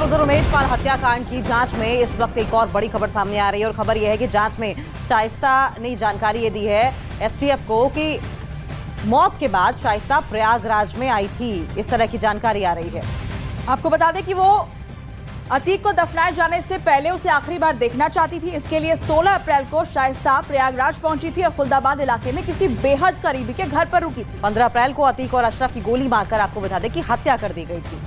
और उधर उमेश पाल हत्याकांड की जांच में इस वक्त एक और बड़ी खबर सामने आ रही है और खबर यह है कि जांच में शाइस्ता ने जानकारी ये दी है एसटीएफ को कि मौत के बाद शाइस्ता प्रयागराज में आई थी। इस तरह की जानकारी आ रही है। आपको बता दें कि वो अतीक को दफनाए जाने से पहले उसे आखिरी बार देखना चाहती थी। इसके लिए 16 अप्रैल को शाइस्ता प्रयागराज पहुंची थी और खुलदाबाद इलाके में किसी बेहद करीबी के घर पर रुकी थी। 15 अप्रैल को अतीक और अशरफ की गोली मारकर आपको बता दें कि हत्या कर दी गई थी।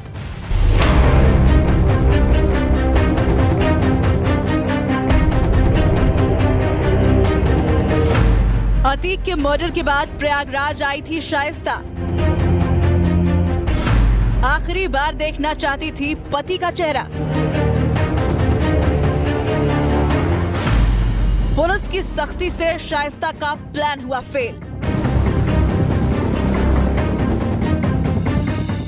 अतीक के मर्डर के बाद प्रयागराज आई थी शाइस्ता। आखिरी बार देखना चाहती थी पति का चेहरा। पुलिस की सख्ती से शाइस्ता का प्लान हुआ फेल।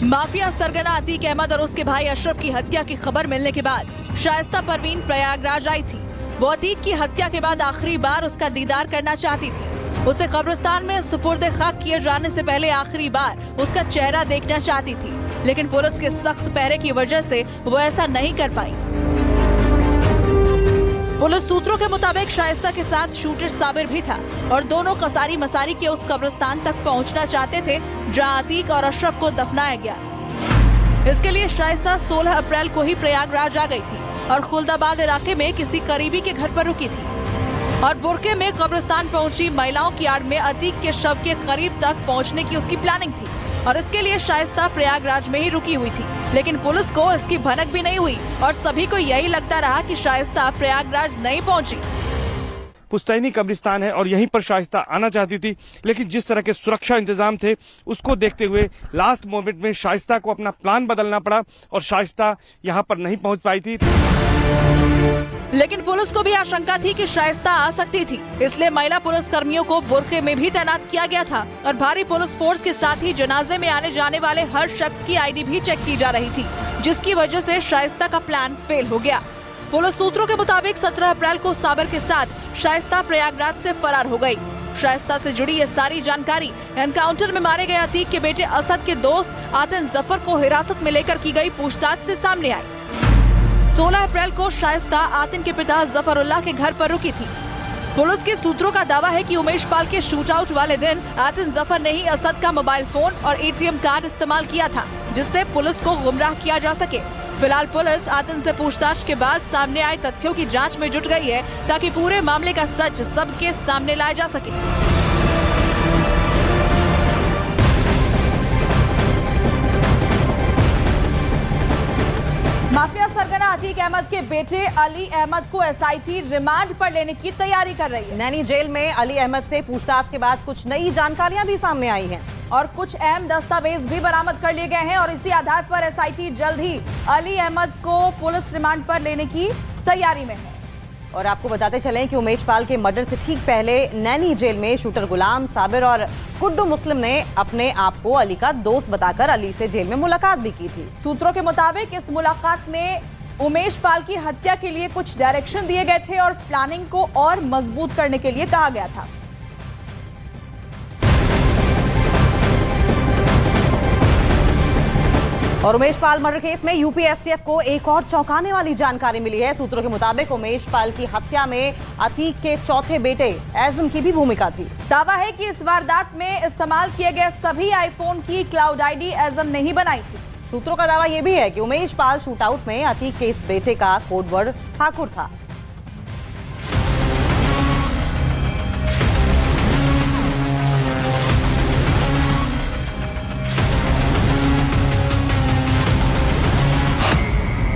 माफिया सरगना अतीक अहमद और उसके भाई अशरफ की हत्या की खबर मिलने के बाद शाइस्ता परवीन प्रयागराज आई थी। वो अतीक की हत्या के बाद आखिरी बार उसका दीदार करना चाहती थी। उसे कब्रिस्तान में सुपुर्दे खाक किए जाने से पहले आखिरी बार उसका चेहरा देखना चाहती थी, लेकिन पुलिस के सख्त पहरे की वजह से वो ऐसा नहीं कर पाई। पुलिस सूत्रों के मुताबिक शाइस्ता के साथ शूटर साबिर भी था और दोनों कसारी मसारी के उस कब्रिस्तान तक पहुंचना चाहते थे जहां अतीक और अशरफ को दफनाया गया। इसके लिए शाइस्ता 16 अप्रैल को ही प्रयागराज आ गई थी और खुलदाबाद इलाके में किसी करीबी के घर पर रुकी थी और बुरके में कब्रिस्तान पहुंची महिलाओं की आड़ में अतीक के शव के करीब तक पहुंचने की उसकी प्लानिंग थी और इसके लिए शाइस्ता प्रयागराज में ही रुकी हुई थी। लेकिन पुलिस को इसकी भनक भी नहीं हुई और सभी को यही लगता रहा कि शाइस्ता प्रयागराज नहीं पहुंची। पुश्तैनी कब्रिस्तान है और यहीं पर शाइस्ता आना चाहती थी, लेकिन जिस तरह के सुरक्षा इंतजाम थे उसको देखते हुए लास्ट मोमेंट में शाइस्ता को अपना प्लान बदलना पड़ा और शाइस्ता यहां पर नहीं पहुंच पाई थी। लेकिन पुलिस को भी आशंका थी कि शाइस्ता आ सकती थी, इसलिए महिला पुलिस कर्मियों को बुरके में भी तैनात किया गया था और भारी पुलिस फोर्स के साथ ही जनाजे में आने जाने वाले हर शख्स की आईडी भी चेक की जा रही थी, जिसकी वजह से शाइस्ता का प्लान फेल हो गया। पुलिस सूत्रों के मुताबिक 17 अप्रैल को साबिर के साथ शाइस्ता प्रयागराज से फरार हो गई। शाइस्ता से जुड़ी ये सारी जानकारी एनकाउंटर में मारे गए अतीक के बेटे असद के दोस्त आतिन जफर को हिरासत में लेकर की गई पूछताछ से सामने आई। 16 अप्रैल को शाइस्ता आतिन के पिता जफरुल्लाह के घर पर रुकी थी। पुलिस के सूत्रों का दावा है कि उमेश पाल के शूट आउट वाले दिन आतिन जफर ने ही असद का मोबाइल फोन और एटीएम कार्ड इस्तेमाल किया था, जिससे पुलिस को गुमराह किया जा सके। फिलहाल पुलिस आतिन से पूछताछ के बाद सामने आए तथ्यों की जांच में जुट गई है ताकि पूरे मामले का सच सबके सामने लाया जा सके। माफिया सरगना अतीक अहमद के बेटे अली अहमद को एसआईटी रिमांड पर लेने की तैयारी कर रही है। नैनी जेल में अली अहमद से पूछताछ के बाद कुछ नई जानकारियां भी सामने आई हैं और कुछ अहम दस्तावेज भी बरामद कर लिए गए हैं और इसी आधार पर एसआईटी जल्द ही अली अहमद को पुलिस रिमांड पर लेने की तैयारी में है। और आपको बताते चलें कि उमेश पाल के मर्डर से ठीक पहले नैनी जेल में शूटर गुलाम, साबिर और गुड्डू मुस्लिम ने अपने आप को अली का दोस्त बताकर अली से जेल में मुलाकात भी की थी। सूत्रों के मुताबिक इस मुलाकात में उमेश पाल की हत्या के लिए कुछ डायरेक्शन दिए गए थे और प्लानिंग को और मजबूत करने के लिए कहा गया था। और उमेश पाल मर्डर केस में यूपी एसटीएफ को एक और चौंकाने वाली जानकारी मिली है। सूत्रों के मुताबिक उमेश पाल की हत्या में अतीक के चौथे बेटे एज़म की भी भूमिका थी। दावा है कि इस वारदात में इस्तेमाल किए गए सभी आईफोन की क्लाउड आईडी एज़म ने ही बनाई थी। सूत्रों का दावा यह भी है कि उमेश पाल शूटआउट में अतीक के इस बेटे का कोडवर्ड ठाकुर था।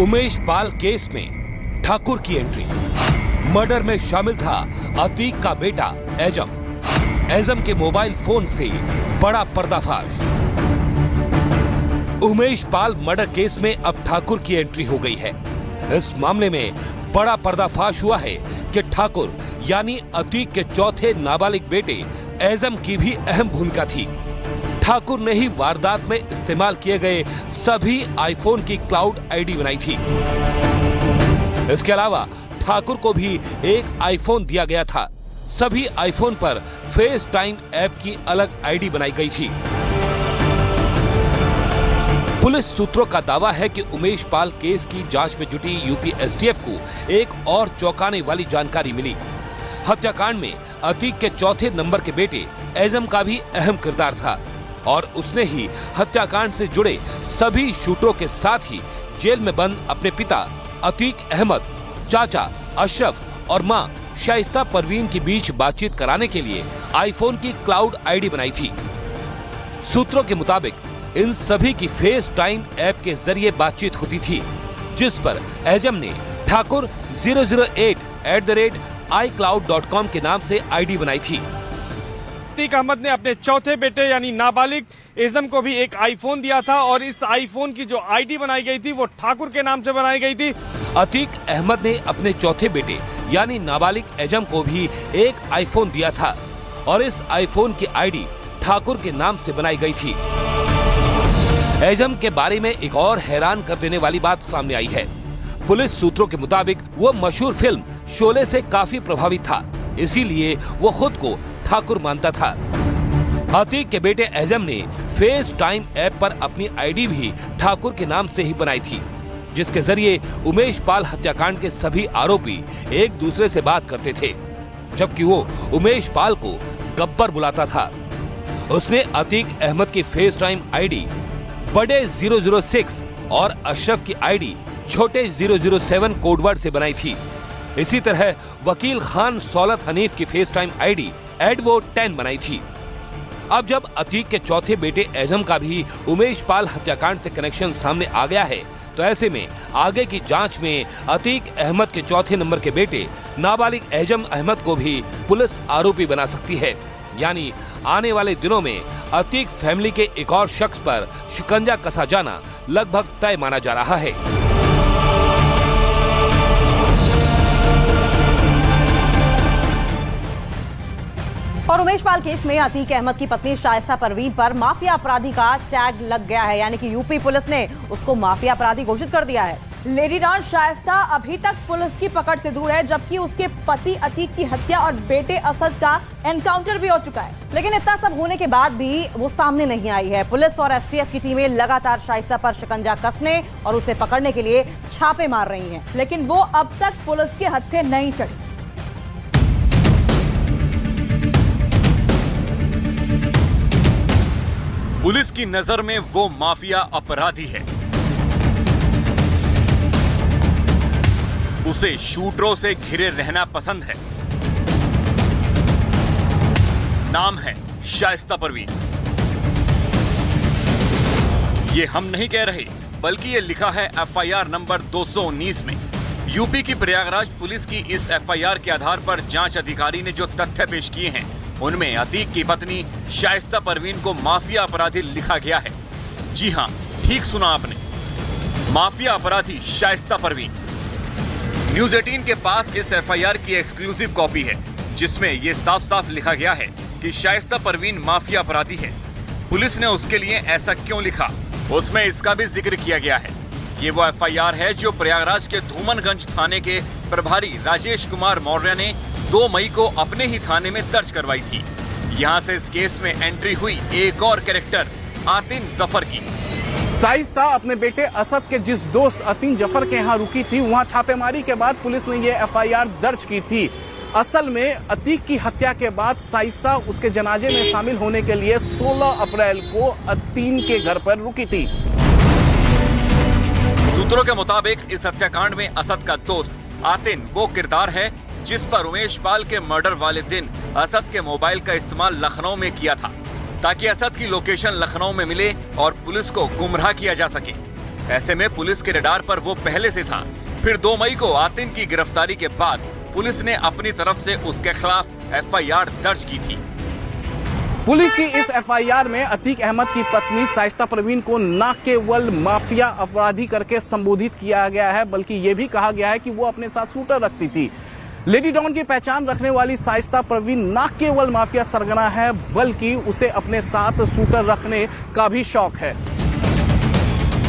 उमेश पाल केस में ठाकुर की एंट्री। मर्डर में शामिल था अतीक का बेटा एज़म। एज़म के मोबाइल फोन से बड़ा पर्दाफाश। उमेश पाल मर्डर केस में अब ठाकुर की एंट्री हो गई है। इस मामले में बड़ा पर्दाफाश हुआ है कि ठाकुर यानी अतीक के चौथे नाबालिग बेटे एज़म की भी अहम भूमिका थी। ठाकुर ने ही वारदात में इस्तेमाल किए गए सभी आईफोन की क्लाउड आईडी बनाई थी। इसके अलावा ठाकुर को भी एक आईफोन दिया गया था। सभी आईफोन पर फेस टाइम ऐप की अलग आईडी बनाई गई थी। पुलिस सूत्रों का दावा है कि उमेश पाल केस की जांच में जुटी यूपी एसटीएफ को एक और चौंकाने वाली जानकारी मिली। हत्याकांड में अतीक के चौथे नंबर के बेटे एजम का भी अहम किरदार था और उसने ही हत्याकांड से जुड़े सभी शूटरों के साथ ही जेल में बंद अपने पिता अतीक अहमद, चाचा अशरफ और मां शाइस्ता परवीन के बीच बातचीत कराने के लिए आईफोन की क्लाउड आईडी बनाई थी। सूत्रों के मुताबिक इन सभी की फेस टाइम ऐप के जरिए बातचीत होती थी, जिस पर एजम ने ठाकुर 008@iCloud.com के नाम से आईडी बनाई थी। अतीक अहमद ने अपने चौथे बेटे यानी नाबालिग एजम को भी एक आईफोन दिया था और इस आईफोन की जो आईडी बनाई गई थी वो ठाकुर के नाम से बनाई गई थी। अतीक अहमद ने अपने चौथे बेटे यानी नाबालिग एजम को भी एक आईफोन दिया था और इस आईफोन की आईडी ठाकुर के नाम से बनाई गई थी। एजम के बारे में एक और हैरान कर देने वाली बात सामने आई है। पुलिस सूत्रों के मुताबिक वो मशहूर फिल्म शोले से काफी प्रभावित था, इसीलिए वो खुद को ठाकुर मानता था। अतीक के बेटे एजम ने फेस टाइम ऐप पर अपनी आईडी भी ठाकुर के नाम से ही बनाई थी, जिसके जरिए उमेश पाल हत्याकांड के सभी आरोपी एक दूसरे से बात करते थे, जबकि वो उमेश पाल को गब्बर बुलाता था। उसने अतीक अहमद की फेस टाइम आईडी बड़े 006 और अशरफ की आईडी छोटे 007 कोडवर्ड से बनाई थी। इसी तरह वकील खान सौलत हनीफ की फेस टाइम आईडी एडवो 10 बनाई थी। अब जब अतीक के चौथे बेटे एजम का भी उमेश पाल हत्याकांड से कनेक्शन सामने आ गया है, तो ऐसे में आगे की जांच में अतीक अहमद के चौथे नंबर के बेटे नाबालिग एजम अहमद को भी पुलिस आरोपी बना सकती है। यानी आने वाले दिनों में अतीक फैमिली के एक और शख्स पर शिकंजा कसा जाना लगभग तय माना जा रहा है। और उमेश पाल केस में अतीक अहमद की पत्नी शाइस्ता परवीन पर माफिया अपराधी का टैग लग गया है, यानी कि यूपी पुलिस ने उसको माफिया अपराधी घोषित कर दिया है। लेडी डॉन शाइस्ता अभी तक पुलिस की पकड़ से दूर है, जबकि उसके पति अतीक की हत्या और बेटे असद का एनकाउंटर भी हो चुका है। लेकिन इतना सब होने के बाद भी वो सामने नहीं आई है। पुलिस और एसटीएफ की टीमें लगातार शाइस्ता पर शिकंजा कसने और उसे पकड़ने के लिए छापे मार रही हैं, लेकिन वो अब तक पुलिस के हत्थे नहीं चढ़ी। पुलिस की नजर में वो माफिया अपराधी है। उसे शूटरों से घिरे रहना पसंद है। नाम है शाइस्ता परवीन। ये हम नहीं कह रहे, बल्कि ये लिखा है एफआईआर नंबर 219 में। यूपी की प्रयागराज पुलिस की इस एफआईआर के आधार पर जांच अधिकारी ने जो तथ्य पेश किए हैं, उनमें अतीक की पत्नी शाइस्ता परवीन को माफिया अपराधी लिखा गया है। जी हां, ठीक सुना आपने, माफिया अपराधी शाइस्ता परवीन। न्यूज 18 के पास इस एफआईआर की एक्सक्लूसिव कॉपी है, जिसमें यह साफ साफ लिखा गया है कि शाइस्ता परवीन माफिया अपराधी है। पुलिस ने उसके लिए ऐसा क्यों लिखा, उसमें इसका भी जिक्र किया गया है। ये वो एफआईआर है जो प्रयागराज के धूमनगंज थाने के प्रभारी राजेश कुमार मौर्य ने 2 मई को अपने ही थाने में दर्ज करवाई थी। यहाँ से इस केस में एंट्री हुई एक और कैरेक्टर आतिन जफर की। शाइस्ता अपने बेटे असद के जिस दोस्त आतिन जफर के यहाँ रुकी थी, वहाँ छापेमारी के बाद पुलिस ने ये एफआईआर दर्ज की थी। असल में अतीक की हत्या के बाद शाइस्ता उसके जनाजे में शामिल होने के लिए 16 अप्रैल को आतिन के घर पर रुकी थी। सूत्रों के मुताबिक इस हत्याकांड में असद का दोस्त आतिन वो किरदार है जिस पर उमेश पाल के मर्डर वाले दिन असद के मोबाइल का इस्तेमाल लखनऊ में किया था, ताकि असद की लोकेशन लखनऊ में मिले और पुलिस को गुमराह किया जा सके। ऐसे में पुलिस के रडार पर वो पहले से था। फिर 2 मई को आतिन की गिरफ्तारी के बाद पुलिस ने अपनी तरफ से उसके खिलाफ एफआईआर दर्ज की थी। पुलिस की इस एफआईआर में अतीक अहमद की पत्नी शाइस्ता परवीन को न केवल माफिया अपराधी करके संबोधित किया गया है, बल्कि ये भी कहा गया है कि वो अपने साथ शूटर रखती थी। लेडी डॉन की पहचान रखने वाली शाइस्ता परवीन न केवल माफिया सरगना है, बल्कि उसे अपने साथ शूटर रखने का भी शौक है।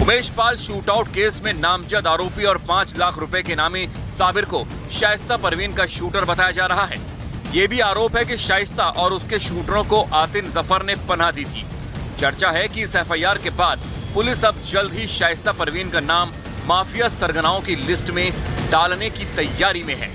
उमेश पाल शूटआउट केस में नामजद आरोपी और 5 लाख रुपए के नामी साबिर को शाइस्ता परवीन का शूटर बताया जा रहा है। ये भी आरोप है कि शाइस्ता और उसके शूटरों को आतिन जफर ने पनाह दी थी। चर्चा है कि इस एफआईआर के बाद पुलिस अब जल्द ही शाइस्ता परवीन का नाम माफिया सरगनाओं की लिस्ट में डालने की तैयारी में है।